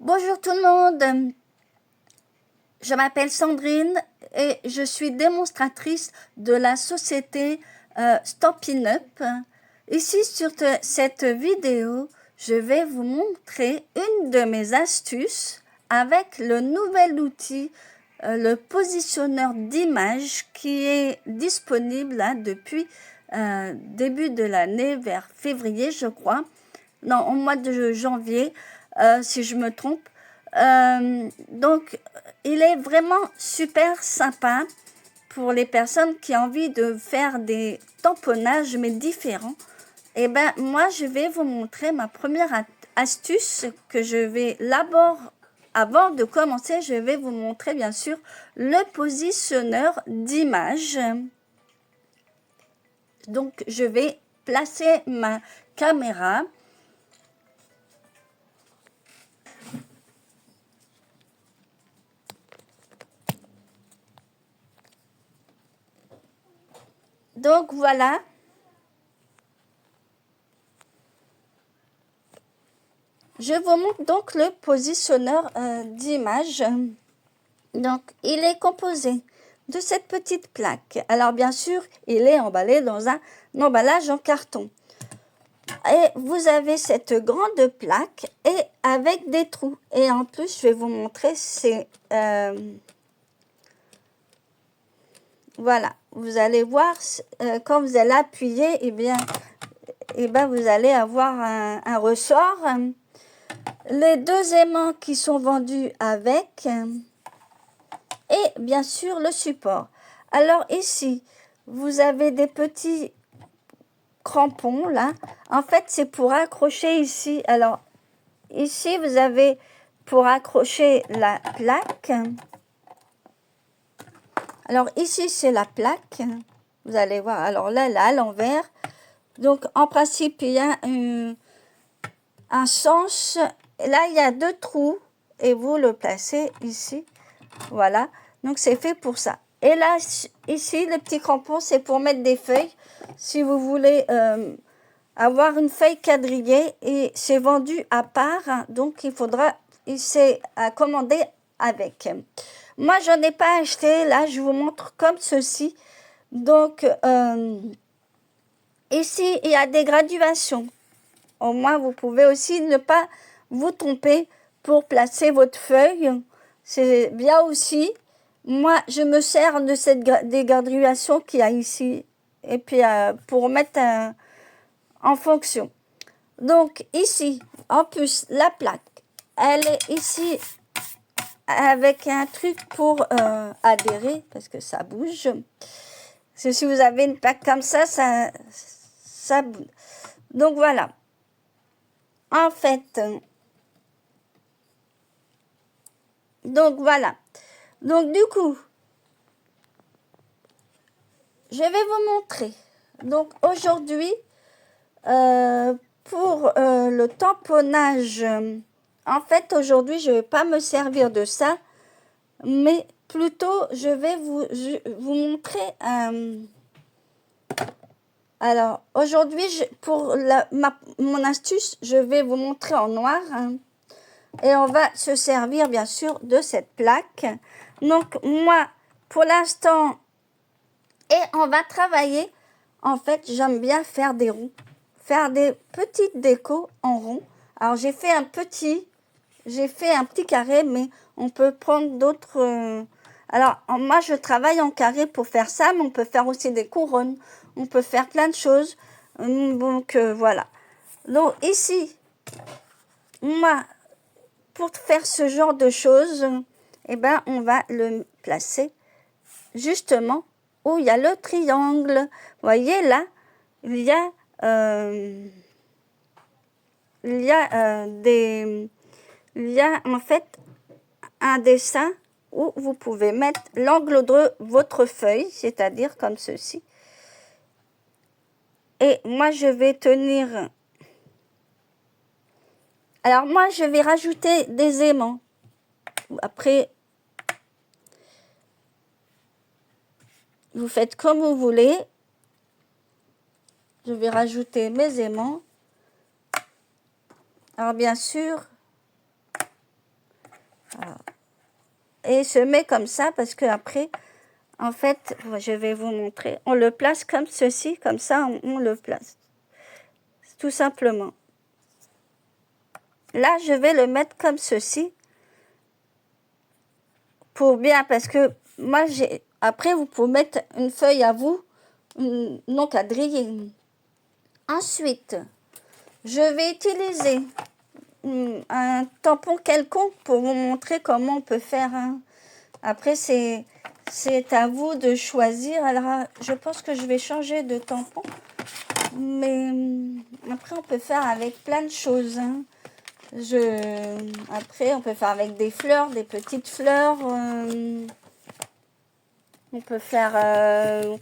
Bonjour tout le monde, je m'appelle Sandrine et je suis démonstratrice de la société Stampin' Up. Ici sur cette vidéo, je vais vous montrer une de mes astuces avec le nouvel outil, le positionneur d'image qui est disponible là, depuis début de l'année, vers février je crois, non au mois de janvier si je me trompe. Donc, il est vraiment super sympa pour les personnes qui ont envie de faire des tamponnages, mais différents. Et ben, moi, je vais vous montrer ma première astuce que je vais d'abord, avant de commencer, je vais vous montrer, bien sûr, le positionneur d'image. Donc, je vais placer ma caméra. Donc voilà, je vous montre donc le positionneur d'image. Donc il est composé de cette petite plaque. Alors bien sûr, il est emballé dans un emballage en carton. Et vous avez cette grande plaque et avec des trous. Et en plus, je vais vous montrer, c'est... voilà, vous allez voir, quand vous allez appuyer, eh bien, vous allez avoir un ressort. Les deux aimants qui sont vendus avec et bien sûr le support. Alors ici, vous avez des petits crampons là. En fait, c'est pour accrocher ici. Alors ici, vous avez pour accrocher la plaque. Alors ici, c'est la plaque. Vous allez voir. Alors là, à l'envers. Donc en principe, il y a un sens. Là, il y a deux trous et vous le placez ici. Voilà. Donc c'est fait pour ça. Et là, ici, le petit crampon, c'est pour mettre des feuilles. Si vous voulez avoir une feuille quadrillée, et c'est vendu à part, hein, donc il faudra, c'est à commander avec. Moi, j'en ai pas acheté. Là, je vous montre comme ceci. Donc, ici, il y a des graduations. Au moins, vous pouvez aussi ne pas vous tromper pour placer votre feuille. C'est bien aussi. Moi, je me sers de des graduations qu'il y a ici. Et puis, pour mettre en fonction. Donc, ici, en plus, la plaque, elle est ici avec un truc pour adhérer, parce que ça bouge. Parce que si vous avez une plaque comme ça bouge. Donc, voilà. En fait, donc voilà. Donc du coup, je vais vous montrer. Donc aujourd'hui, pour le tamponnage, en fait aujourd'hui je ne vais pas me servir de ça, mais plutôt je vais vous montrer. Alors aujourd'hui, pour mon astuce, je vais vous montrer en noir. Et on va se servir bien sûr de cette plaque. Donc moi, pour l'instant, et on va travailler, en fait, j'aime bien faire des ronds, faire des petites décos en rond. Alors j'ai fait un petit carré, mais on peut prendre d'autres... alors moi, je travaille en carré pour faire ça, mais on peut faire aussi des couronnes, on peut faire plein de choses. Donc voilà. Donc ici, moi, pour faire ce genre de choses, eh ben, on va le placer justement où il y a le triangle. Vous voyez là, il y a en fait un dessin où vous pouvez mettre l'angle de votre feuille, c'est-à-dire comme ceci. Et moi, je vais tenir... Alors moi, je vais rajouter des aimants. Après, vous faites comme vous voulez. Je vais rajouter mes aimants. Alors bien sûr, Et je mets comme ça parce que après, en fait, je vais vous montrer. On le place comme ceci, comme ça, on le place. Tout simplement. Là, je vais le mettre comme ceci. Pour bien, parce que moi, après, vous pouvez mettre une feuille à vous, non quadrillée. Ensuite, je vais utiliser un tampon quelconque pour vous montrer comment on peut faire. Après, c'est à vous de choisir. Alors, je pense que je vais changer de tampon. Mais après, on peut faire avec plein de choses. Après, on peut faire avec des fleurs, des petites fleurs. On peut faire...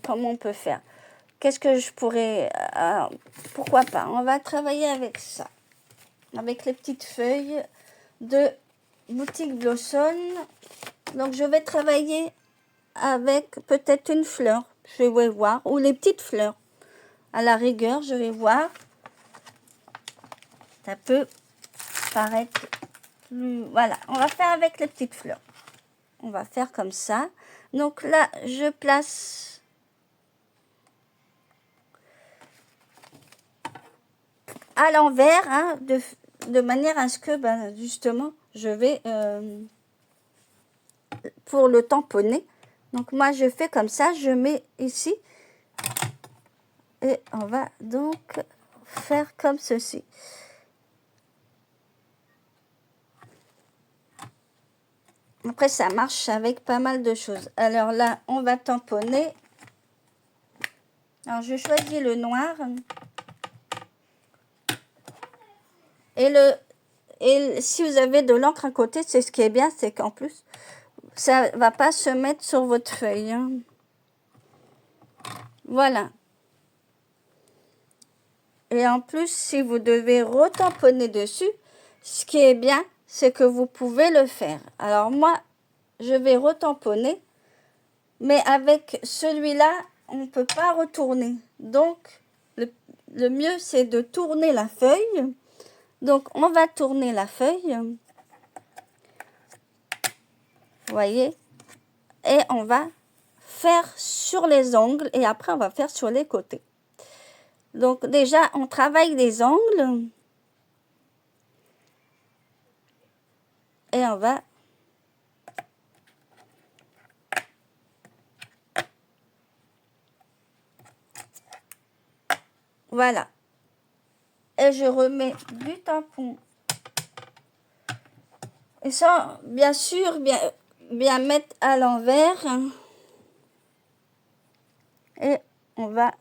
comment on peut faire? Qu'est-ce que je pourrais... pourquoi pas? On va travailler avec ça. Avec les petites feuilles de Boutique Blossom. Donc, je vais travailler avec peut-être une fleur. Je vais voir. Ou les petites fleurs. À la rigueur, je vais voir. Ça peut paraître plus... Voilà. On va faire avec les petites fleurs. On va faire comme ça. Donc là, je place... à l'envers, hein, de manière à ce que, ben, justement, je vais, pour le tamponner, donc moi je fais comme ça, je mets ici, et on va donc faire comme ceci. Après, ça marche avec pas mal de choses. Alors là, on va tamponner. Alors, je choisis le noir. Et si vous avez de l'encre à côté, c'est ce qui est bien, c'est qu'en plus, ça ne va pas se mettre sur votre feuille. Hein. Voilà. Et en plus, si vous devez retamponner dessus, ce qui est bien, c'est que vous pouvez le faire. Alors moi, je vais retamponner, mais avec celui-là, on ne peut pas retourner. Donc, le mieux, c'est de tourner la feuille. Donc, on va tourner la feuille. Vous voyez? Et on va faire sur les angles et après, on va faire sur les côtés. Donc, déjà, on travaille les angles. Et on va... Voilà. Et je remets du tampon. Et ça, bien sûr, bien mettre à l'envers. Et on va...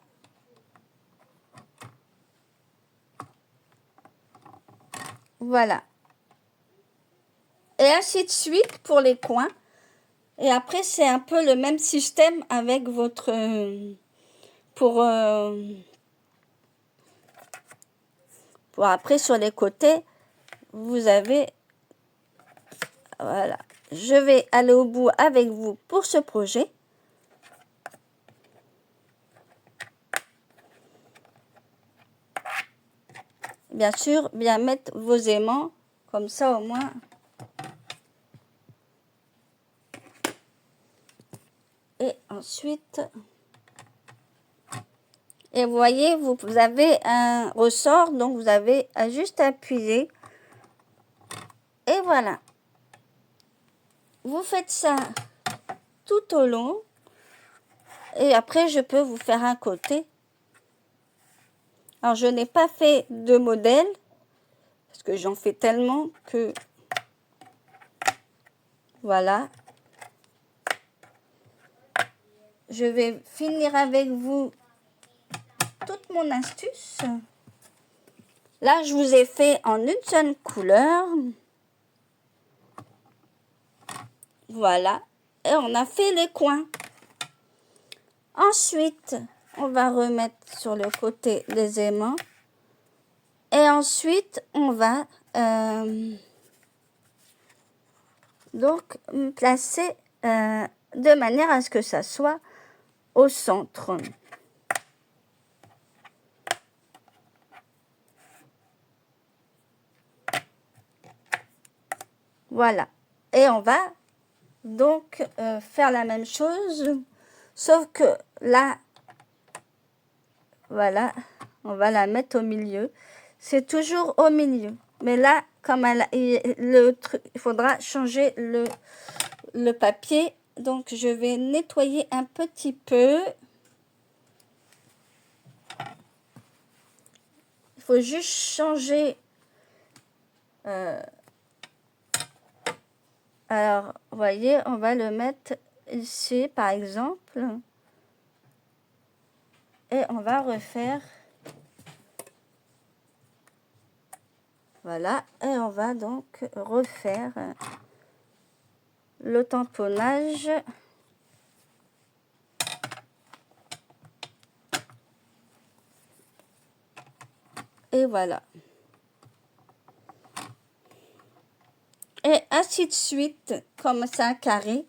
Voilà. Et ainsi de suite pour les coins. Et après, c'est un peu le même système avec votre... pour après, sur les côtés, vous avez... Voilà. Je vais aller au bout avec vous pour ce projet. Bien sûr, bien mettre vos aimants. Comme ça, au moins... Et ensuite... Et vous voyez, vous avez un ressort, donc vous avez à juste appuyer. Et voilà. Vous faites ça tout au long. Et après, je peux vous faire un côté. Alors, je n'ai pas fait de modèle, parce que j'en fais tellement que... Voilà. Je vais finir avec vous toute mon astuce. Là, je vous ai fait en une seule couleur. Voilà. Et on a fait les coins. Ensuite, on va remettre sur le côté les aimants. Et ensuite, on va donc placer de manière à ce que ça soit au centre. Voilà. Et on va donc faire la même chose, sauf que là, voilà, on va la mettre au milieu. C'est toujours au milieu. Mais là, comme il faudra changer le papier. Donc, je vais nettoyer un petit peu. Il faut juste changer. Alors, vous voyez, on va le mettre ici, par exemple. Et on va refaire. Voilà. Et on va donc refaire le tamponnage. Et voilà. Et ainsi de suite, comme c'est un carré.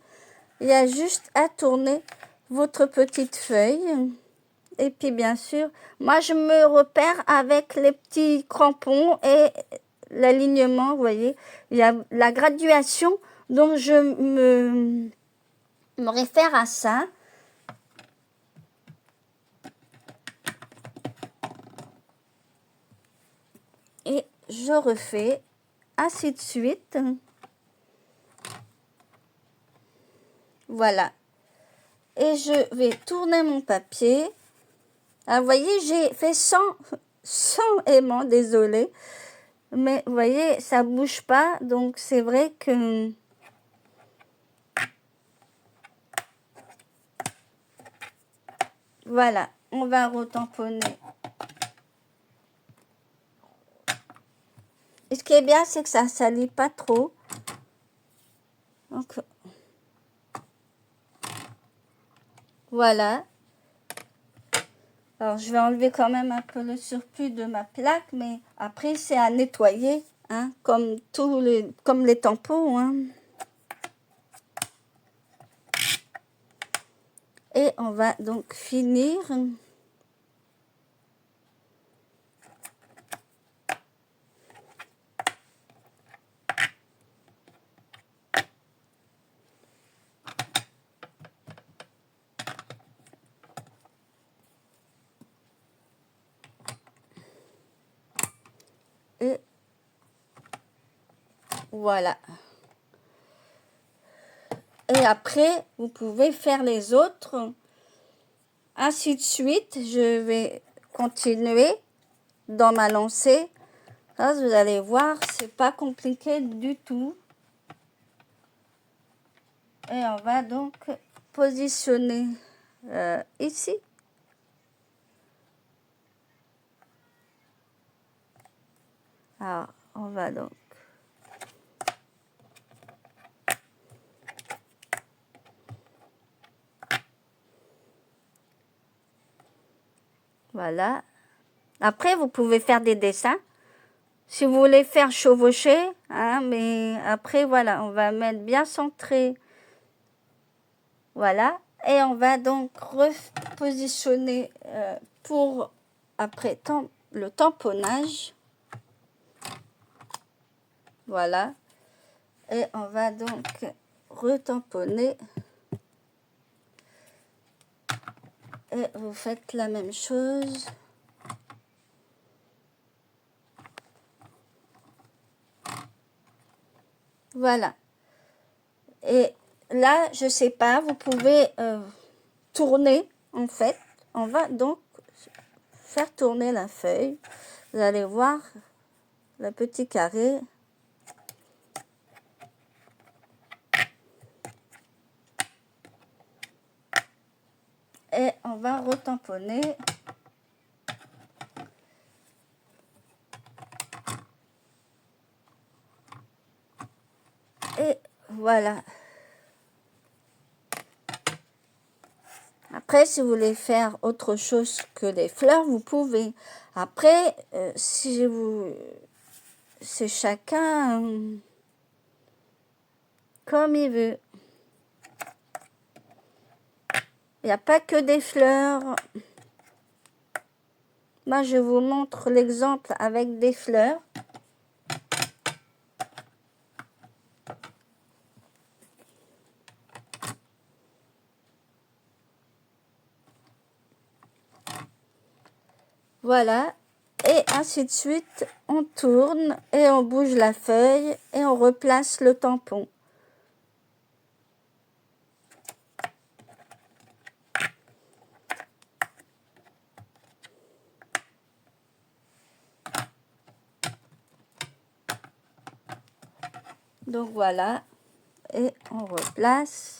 Il y a juste à tourner votre petite feuille. Et puis, bien sûr, moi, je me repère avec les petits crampons et l'alignement, vous voyez. Il y a la graduation, donc je me réfère à ça. Et je refais ainsi de suite. Voilà. Et je vais tourner mon papier. Ah, vous voyez, j'ai fait 100 aimants, désolé. Mais vous voyez, ça bouge pas. Donc, c'est vrai que... Voilà, on va retamponner. Et ce qui est bien, c'est que ça ne salit pas trop. Donc, voilà. Alors, je vais enlever quand même un peu le surplus de ma plaque, mais après, c'est à nettoyer, hein, comme les tampons, hein. Et on va donc finir. Et voilà. Et après, vous pouvez faire les autres. Ainsi de suite, je vais continuer dans ma lancée. Là, vous allez voir, c'est pas compliqué du tout. Et on va donc positionner ici. Alors, on va donc... Voilà. Après, vous pouvez faire des dessins. Si vous voulez faire chevaucher, hein, mais après, voilà, on va mettre bien centré. Voilà. Et on va donc repositionner pour, après, le tamponnage. Voilà. Et on va donc retamponner. Et vous faites la même chose. Voilà. Et là, je sais pas, vous pouvez tourner, en fait. On va donc faire tourner la feuille. Vous allez voir le petit carré. Et on va retamponner. Et voilà. Après, si vous voulez faire autre chose que les fleurs, vous pouvez. Après, si vous... C'est chacun comme il veut. Il n'y a pas que des fleurs. Moi, je vous montre l'exemple avec des fleurs. Voilà. Et ainsi de suite, on tourne et on bouge la feuille et on replace le tampon. Donc voilà, et on replace.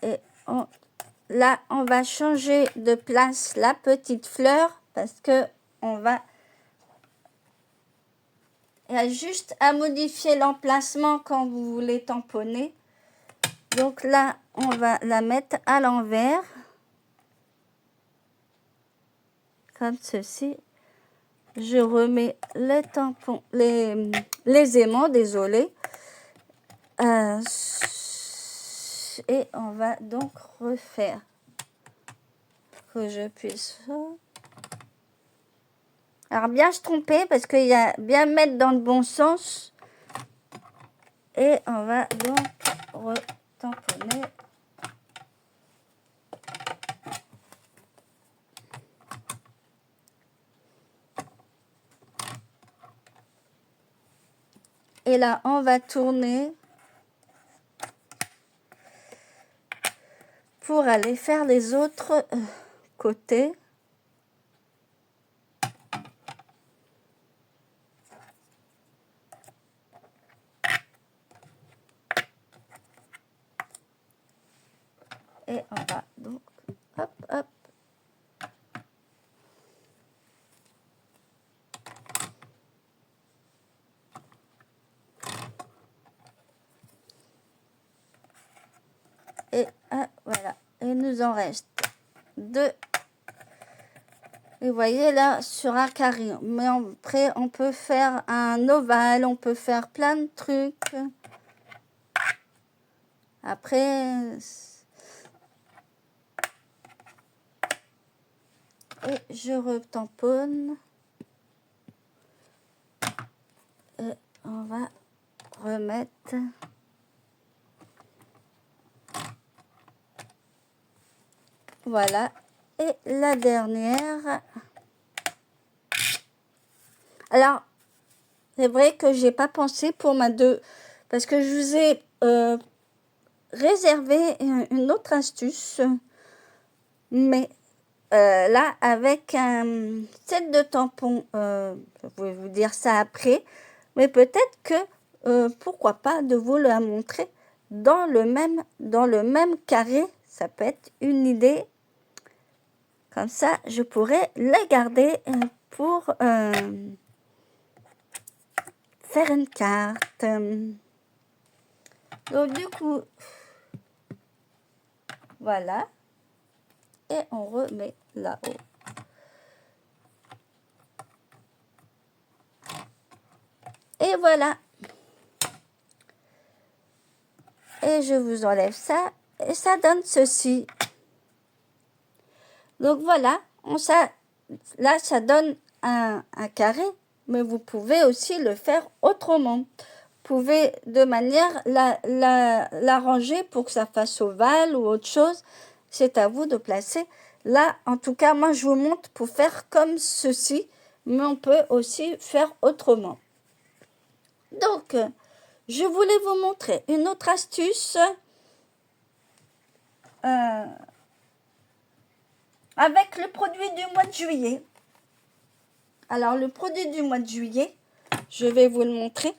Et là, on va changer de place la petite fleur parce que on va... Il y a juste à modifier l'emplacement quand vous voulez tamponner. Donc là, on va la mettre à l'envers. Comme ceci. Je remets les tampons, les aimants, désolé. Et on va donc refaire que je puisse... Alors bien se tromper parce qu'il y a bien mettre dans le bon sens. Et on va donc retamponner. Et là, on va tourner pour aller faire les autres côtés. Et on va donc, hop, hop. Et voilà. Et il nous en reste 2. Et vous voyez là, sur un carré. Mais après, on peut faire un ovale, on peut faire plein de trucs. Après... Et je retamponne. Et on va remettre. Voilà. Et la dernière. Alors, c'est vrai que j'ai pas pensé pour ma 2. Parce que je vous ai réservé une autre astuce. Mais... là, avec un set de tampons, je vais vous dire ça après, mais peut-être que, pourquoi pas, de vous la montrer dans le même carré, ça peut être une idée. Comme ça, je pourrais les garder pour faire une carte. Donc, du coup, voilà. Et on remet là-haut. Et voilà. Et je vous enlève ça. Et ça donne ceci. Donc voilà. Là, ça donne un carré. Mais vous pouvez aussi le faire autrement. Vous pouvez de manière l'arranger pour que ça fasse ovale ou autre chose. C'est à vous de placer. Là, en tout cas, moi, je vous montre pour faire comme ceci. Mais on peut aussi faire autrement. Donc, je voulais vous montrer une autre astuce avec le produit du mois de juillet. Alors, le produit du mois de juillet, je vais vous le montrer.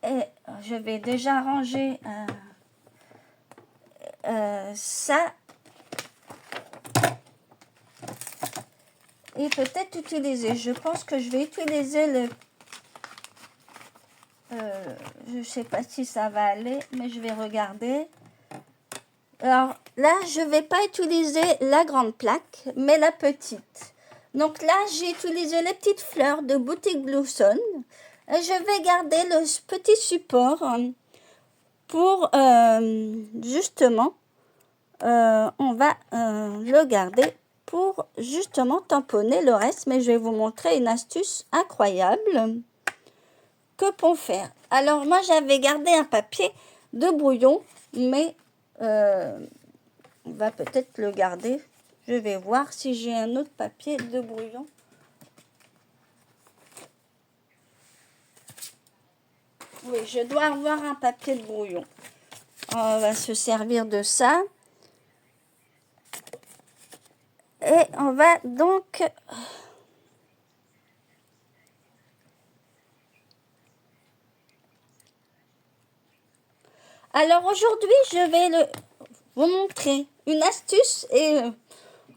Et je vais déjà ranger ça. Et peut-être utiliser. Je pense que je vais utiliser le... je ne sais pas si ça va aller, mais je vais regarder. Alors là, je ne vais pas utiliser la grande plaque, mais la petite. Donc là, j'ai utilisé les petites fleurs de Boutique Blossom. Et je vais garder le petit support pour justement, on va le garder pour justement tamponner le reste. Mais je vais vous montrer une astuce incroyable. que peut-on faire? Alors, moi, j'avais gardé un papier de brouillon, mais on va peut-être le garder. Je vais voir si j'ai un autre papier de brouillon. Oui, je dois avoir un papier de brouillon. On va se servir de ça. Et on va donc... Alors aujourd'hui, je vais vous montrer une astuce et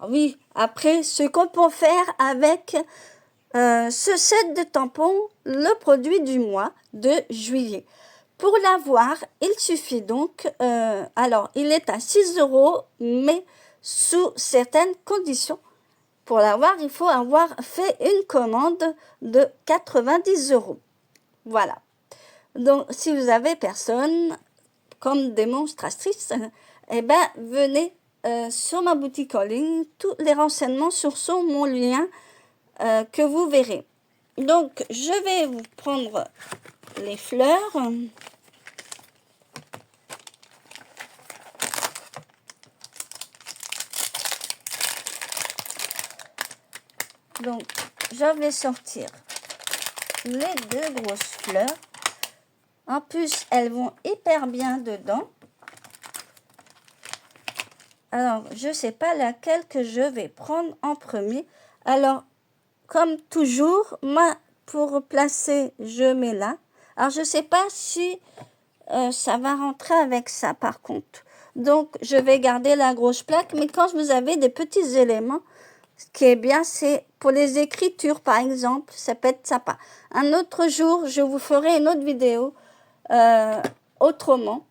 oui, après ce qu'on peut faire avec ce set de tampons, le produit du mois de juillet. Pour l'avoir, il suffit donc, alors il est à 6 €, mais sous certaines conditions. Pour l'avoir, il faut avoir fait une commande de 90 €. Voilà. Donc, si vous avez personne comme démonstratrice, eh ben, venez sur ma boutique en ligne. Tous les renseignements sur mon lien que vous verrez. Donc, je vais vous prendre les fleurs. Donc, je vais sortir les deux grosses fleurs. En plus, elles vont hyper bien dedans. Alors, je ne sais pas laquelle que je vais prendre en premier. Alors, comme toujours, moi, pour placer, je mets là. Alors, je ne sais pas si ça va rentrer avec ça, par contre. Donc, je vais garder la grosse plaque. Mais quand vous avez des petits éléments, ce qui est bien, c'est pour les écritures, par exemple, ça peut être sympa. Un autre jour, je vous ferai une autre vidéo autrement.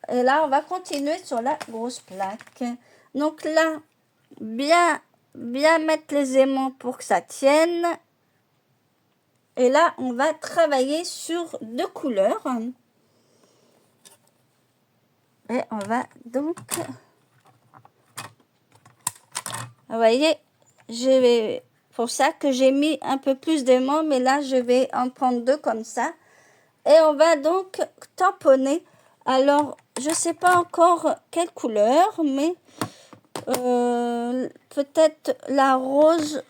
Et là, on va continuer sur la grosse plaque. Donc là, bien mettre les aimants pour que ça tienne. Et là, on va travailler sur deux couleurs. Et on va donc... Vous voyez, pour ça que j'ai mis un peu plus d'aimants, mais là, je vais en prendre deux comme ça. Et on va donc tamponner. Alors, je ne sais pas encore quelle couleur, mais peut-être la rose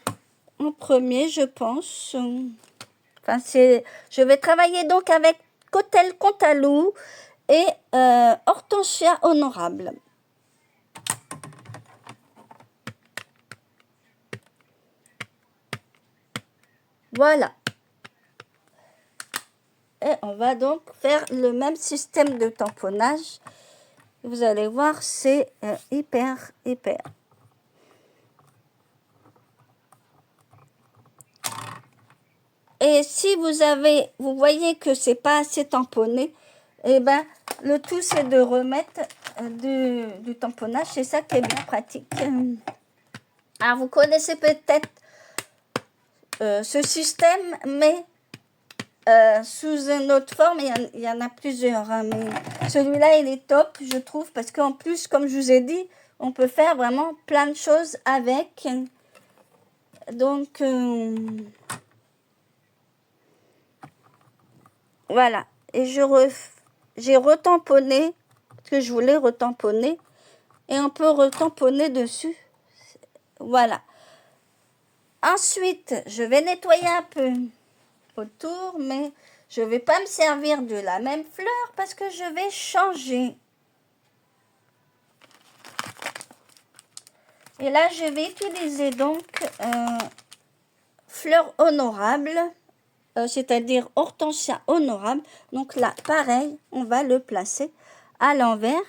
en premier, je pense. Enfin, je vais travailler donc avec Cotel Cantalou et Hortensia Honorable. Voilà. Et on va donc faire le même système de tamponnage. Vous allez voir, c'est hyper. Et si vous voyez que c'est pas assez tamponné, eh ben, le tout c'est de remettre du tamponnage. C'est ça qui est bien pratique. Alors, vous connaissez peut-être ce système, mais sous une autre forme, il y en a plusieurs. Hein, mais celui-là, il est top, je trouve, parce qu'en plus, comme je vous ai dit, on peut faire vraiment plein de choses avec. Donc, voilà. Et j'ai retamponné, parce que je voulais retamponner, et on peut retamponner dessus. Voilà. Ensuite, je vais nettoyer un peu autour, mais je ne vais pas me servir de la même fleur parce que je vais changer. Et là, je vais utiliser donc fleur honorable, c'est-à-dire Hortensia honorable. Donc là, pareil, on va le placer à l'envers.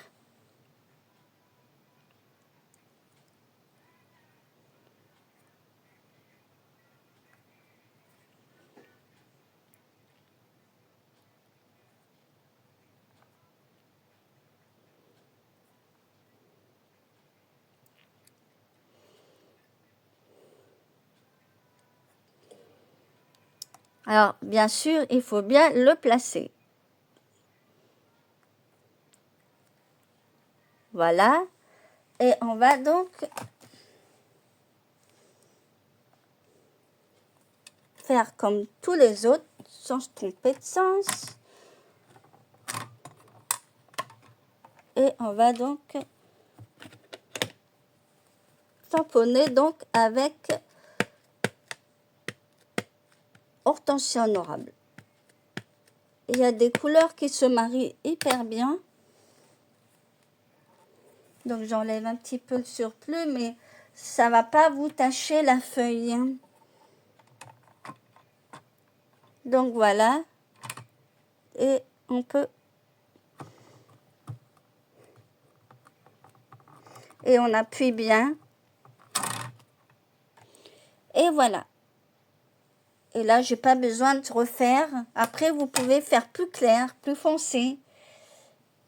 Alors, bien sûr, il faut bien le placer. Voilà. Et on va donc faire comme tous les autres. sans se tromper de sens. Et on va donc tamponner donc avec Hortensia Honorable. Il y a des couleurs qui se marient hyper bien. Donc j'enlève un petit peu le surplus, mais ça va pas vous tacher la feuille. Hein. Donc voilà. Et on peut... Et on appuie bien. Et voilà. Et là, j'ai pas besoin de refaire. Après, vous pouvez faire plus clair, plus foncé.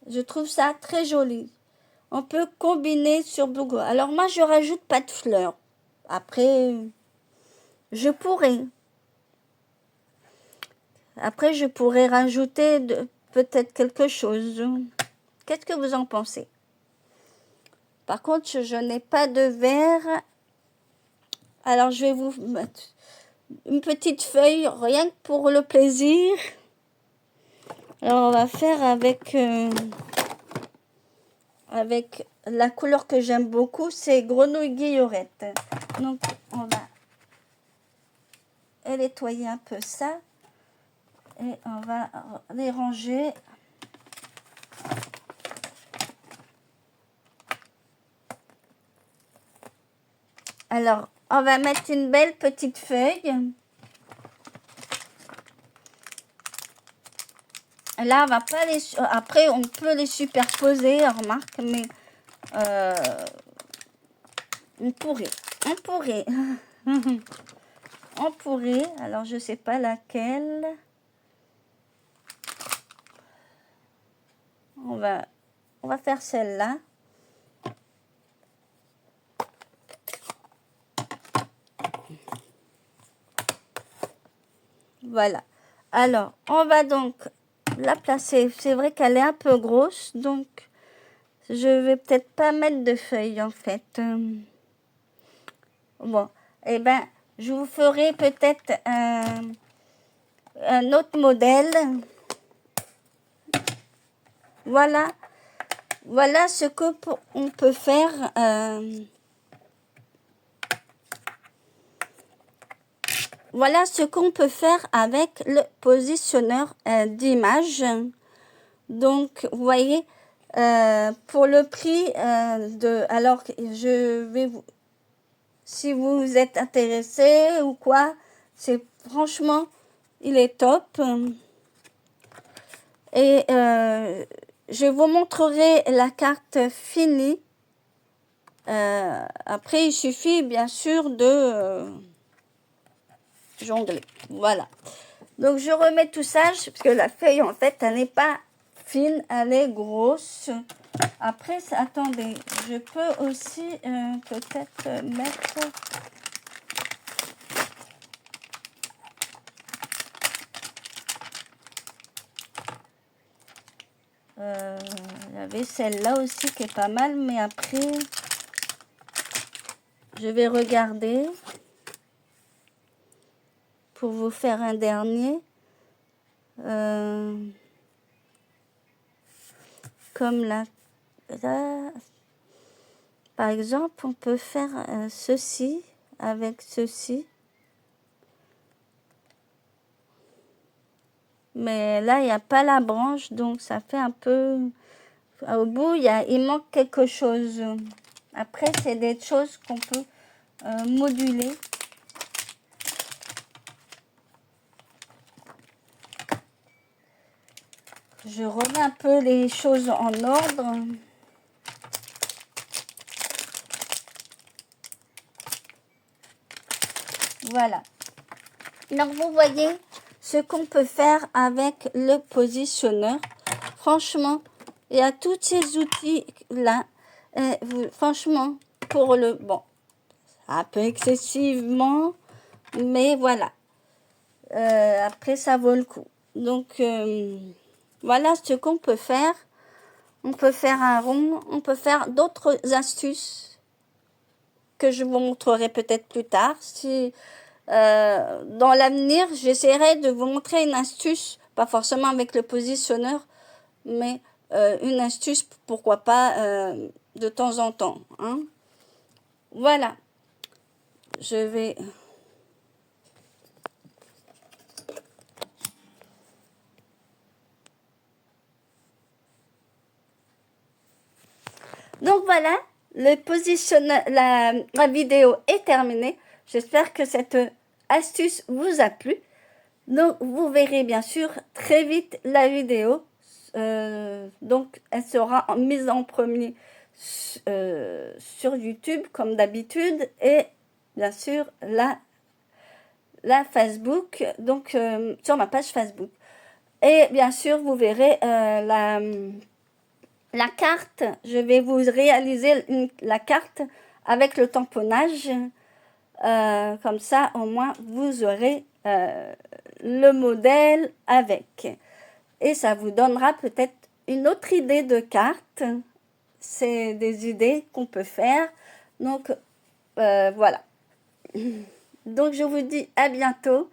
Je trouve ça très joli. On peut combiner sur beaucoup. Alors moi, je rajoute pas de fleurs. Après, je pourrais. Après, je pourrais rajouter peut-être quelque chose. Qu'est-ce que vous en pensez? Par contre, je n'ai pas de verre. Alors, je vais vous mettre une petite feuille, rien que pour le plaisir. Alors, on va faire avec la couleur que j'aime beaucoup, c'est grenouille guillerette. Donc, on va nettoyer un peu ça. Et on va les ranger. Alors, on va mettre une belle petite feuille. Là, on va pas les... Après, on peut les superposer, remarque, mais on pourrait. On pourrait. On pourrait. Alors, je sais pas laquelle. On va faire celle-là. Voilà. Alors, on va donc la placer. C'est vrai qu'elle est un peu grosse, donc je vais peut-être pas mettre de feuilles en fait. Bon, eh ben, je vous ferai peut-être un autre modèle. Voilà. Voilà ce qu'on peut faire. Voilà ce qu'on peut faire avec le positionneur d'image. Donc, vous voyez, pour le prix de... Alors, je vais vous... Si vous êtes intéressé ou quoi, c'est franchement, il est top. Et je vous montrerai la carte finie. Après, il suffit bien sûr de jongler. Voilà. Donc, je remets tout ça, parce que la feuille, en fait, elle n'est pas fine, elle est grosse. Après, attendez, je peux aussi peut-être mettre... Il y avait celle-là aussi qui est pas mal, mais après, je vais regarder pour vous faire un dernier. Comme là, par exemple, on peut faire ceci avec ceci. Mais là, il n'y a pas la branche, donc ça fait un peu... Au bout, il manque quelque chose. Après, c'est des choses qu'on peut moduler. Je remets un peu les choses en ordre. Voilà. Donc, vous voyez ce qu'on peut faire avec le positionneur. Franchement, il y a tous ces outils-là. Franchement, pour le... Bon, un peu excessivement, mais voilà. Après, ça vaut le coup. Donc, voilà ce qu'on peut faire. On peut faire un rond. On peut faire d'autres astuces que je vous montrerai peut-être plus tard. Si Dans l'avenir, j'essaierai de vous montrer une astuce, pas forcément avec le positionneur, mais une astuce, pourquoi pas, de temps en temps. Hein. Voilà, je vais... Donc voilà, la vidéo est terminée. J'espère que cette astuce vous a plu. Donc vous verrez bien sûr très vite la vidéo. Donc elle sera mise en premier sur YouTube comme d'habitude et bien sûr la Facebook, donc sur ma page Facebook. Et bien sûr vous verrez la carte, je vais vous réaliser la carte avec le tamponnage. Comme ça, au moins, vous aurez le modèle avec. Et ça vous donnera peut-être une autre idée de carte. C'est des idées qu'on peut faire. Donc, voilà. Donc, je vous dis à bientôt.